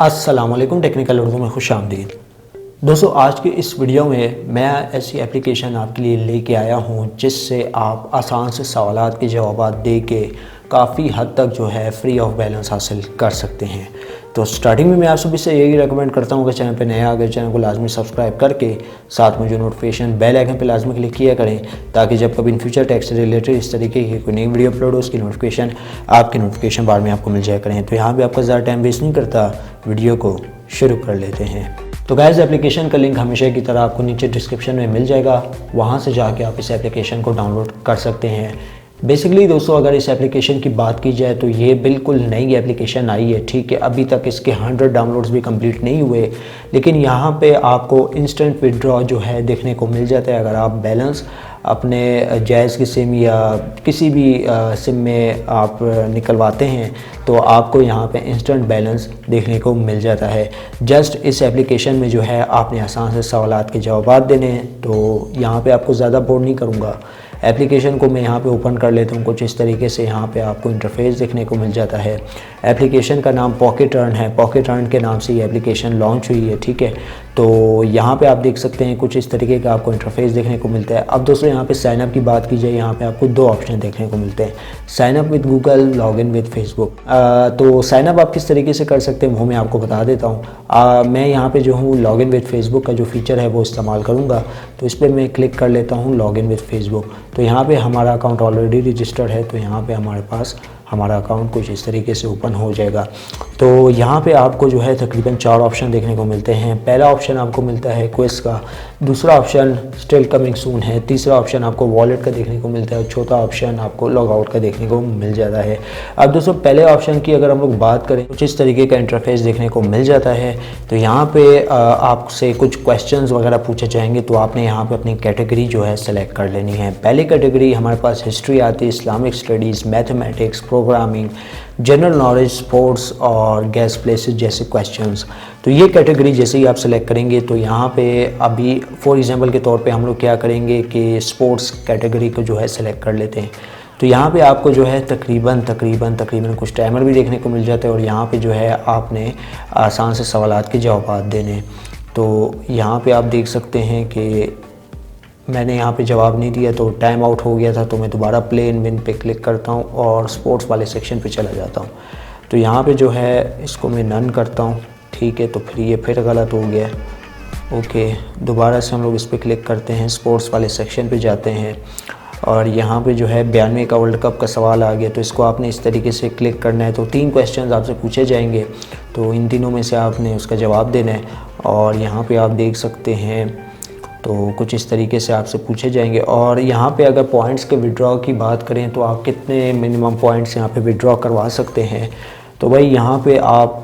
अस्सलाम वालेकुम, टेक्निकल उर्दू में खुश आमदीद। दोस्तों, आज की इस वीडियो में मैं ऐसी एप्लीकेशन आपके लिए लेके आया हूँ जिससे आप आसान से सवालात के जवाब दे के काफ़ी हद तक जो है फ्री ऑफ बैलेंस हासिल कर सकते हैं। तो स्टार्टिंग में मैं आप सभी से यही रेकमेंड करता हूँ कि चैनल पे नया आ गए चैनल को लाजमी सब्सक्राइब करके साथ में जो नोटिफिकेशन बेल आइकन पे लाजमी क्लिक किया करें, ताकि जब कभी इन फ्यूचर टैक्स से रिलेटेड इस तरीके की कोई नई वीडियो अपलोड हो उसकी नोटिफिकेशन आपके नोटिफिकेशन बार में आपको मिल जाया करें। तो यहाँ पर आपका ज़्यादा टाइम वेस्ट नहीं करता, वीडियो को शुरू कर लेते हैं। तो गाइस, एप्लीकेशन का लिंक हमेशा की तरह आपको नीचे डिस्क्रिप्शन में मिल जाएगा, वहाँ से जाके आप इस एप्लीकेशन को डाउनलोड कर सकते हैं। बेसिकली दोस्तों, अगर इस एप्लीकेशन की बात की जाए तो ये बिल्कुल नई एप्लीकेशन आई है, ठीक है। अभी तक इसके 100 डाउनलोड्स भी कंप्लीट नहीं हुए, लेकिन यहाँ पे आपको इंस्टेंट विड्रॉ जो है देखने को मिल जाता है। अगर आप बैलेंस अपने जायज़ की सिम या किसी भी सिम में आप निकलवाते हैं तो आपको यहाँ पे इंस्टेंट बैलेंस देखने को मिल जाता है। जस्ट इस एप्लीकेशन में जो है आपने आसान से सवालात के जवाब देने हैं। तो यहाँ पे आपको ज़्यादा बोर नहीं करूँगा, एप्लीकेशन को मैं यहाँ पे ओपन कर लेता हूँ। कुछ इस तरीके से यहाँ पे आपको इंटरफेस देखने को मिल जाता है। एप्लीकेशन का नाम पॉकेट अर्न है, पॉकेट अर्न के नाम से ये एप्लीकेशन लॉन्च हुई है, ठीक है। तो यहाँ पे आप देख सकते हैं कुछ इस तरीके का आपको इंटरफेस देखने को मिलता है। अब दोस्तों, यहाँ पे साइन अप की बात की जाए, यहाँ पे आपको दो ऑप्शन देखने को मिलते हैं, sign up with Google, log in with Facebook. तो साइन अप आप किस तरीके से कर सकते हैं वो मैं आपको बता देता हूँ। मैं यहाँ पे जो हूँ लॉग इन विद फेसबुक का जो फीचर है वो इस्तेमाल करूँगा। तो इस पर मैं क्लिक कर लेता हूँ लॉग इन विद फेसबुक। तो यहाँ पे हमारा अकाउंट ऑलरेडी रजिस्टर्ड है, तो यहाँ पे हमारे पास हमारा अकाउंट कुछ इस तरीके से ओपन हो जाएगा। तो यहाँ पे आपको जो है तकरीबन 4 ऑप्शन देखने को मिलते हैं। पहला ऑप्शन आपको मिलता है क्विज का, दूसरा ऑप्शन स्टिल कमिंग सून है, तीसरा ऑप्शन आपको वॉलेट का देखने को मिलता है, चौथा ऑप्शन आपको लॉग आउट का देखने को मिल जाता है। अब दोस्तों, पहले ऑप्शन की अगर हम लोग बात करें, कुछ इस तरीके का इंटरफेस देखने को मिल जाता है। तो यहाँ पे आपसे कुछ क्वेश्चंस वगैरह पूछे जाएंगे, तो आपने यहाँ पे अपनी कैटेगरी जो है सेलेक्ट कर लेनी है। पहली कैटेगरी हमारे पास हिस्ट्री आती है, Islamic studies, mathematics, programming, general knowledge, sports और गेस्ट प्लेसेस जैसे क्वेश्चंस। तो ये कैटेगरी जैसे ही आप सेलेक्ट करेंगे तो यहाँ पे अभी फॉर एग्जांपल के तौर पे हम लोग क्या करेंगे कि स्पोर्ट्स कैटेगरी को जो है सेलेक्ट कर लेते हैं। तो यहाँ पे आपको जो है तकरीबन कुछ टाइमर भी देखने को मिल जाता है, और यहाँ पे जो है आपने आसान से सवालात के जवाब देने। तो यहाँ पे आप देख सकते हैं कि मैंने यहाँ पे जवाब नहीं दिया तो टाइम आउट हो गया था, तो मैं दोबारा प्ले इन विन पे क्लिक करता हूँ और स्पोर्ट्स वाले सेक्शन पे चला जाता हूँ। तो यहाँ पे जो है इसको मैं नन करता हूँ, ठीक है। तो फिर ये फिर गलत हो गया, ओके। दोबारा से हम लोग इस पर क्लिक करते हैं, स्पोर्ट्स वाले सेक्शन पे जाते हैं, और यहाँ पे जो है 92 का वर्ल्ड कप का सवाल आ गया। तो इसको आपने इस तरीके से क्लिक करना है। तो 3 क्वेश्चन आपसे पूछे जाएंगे, तो इन तीनों में से आपने उसका जवाब देना है। और यहाँ पर आप देख सकते हैं तो कुछ इस तरीके से आपसे पूछे जाएंगे। और यहाँ पे अगर पॉइंट्स के विड्रॉ की बात करें तो आप कितने मिनिमम पॉइंट्स यहाँ पे विड्रॉ करवा सकते हैं। तो भाई यहाँ पे आप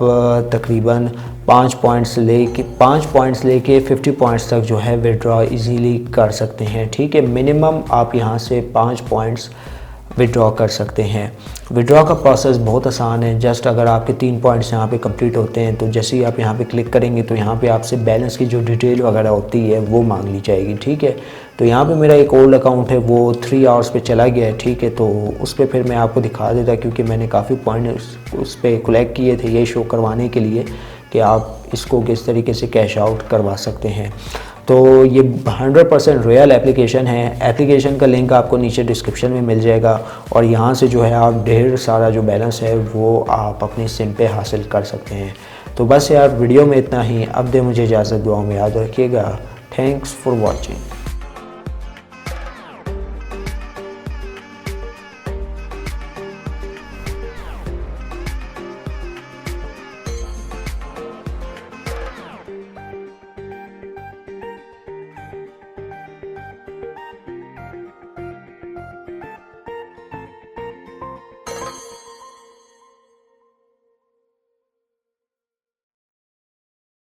तकरीबन 5 पॉइंट्स लेके 50 पॉइंट्स तक जो है विड्रॉ इजीली कर सकते हैं, ठीक है। मिनिमम आप यहाँ से 5 पॉइंट्स विड्रॉ कर सकते हैं। विड्रॉ का प्रोसेस बहुत आसान है। जस्ट अगर आपके 3 पॉइंट्स यहाँ पे कंप्लीट होते हैं तो जैसे ही आप यहाँ पे क्लिक करेंगे तो यहाँ पे आपसे बैलेंस की जो डिटेल वगैरह होती है वो मांग ली जाएगी, ठीक है। तो यहाँ पे मेरा एक ओल्ड अकाउंट है वो 3 आवर्स पे चला गया है, ठीक है। तो उस पर फिर मैं आपको दिखा देता, क्योंकि मैंने काफ़ी पॉइंट उस पर कलेक्ट किए थे, ये शो करवाने के लिए कि आप इसको किस तरीके से कैश आउट करवा सकते हैं। तो ये 100% रियल एप्लीकेशन है। एप्लीकेशन का लिंक आपको नीचे डिस्क्रिप्शन में मिल जाएगा, और यहाँ से जो है आप ढेर सारा जो बैलेंस है वो आप अपनी सिम पे हासिल कर सकते हैं। तो बस यार, वीडियो में इतना ही। अब दे मुझे इजाज़त, दुआ में याद रखिएगा। Thanks for watching.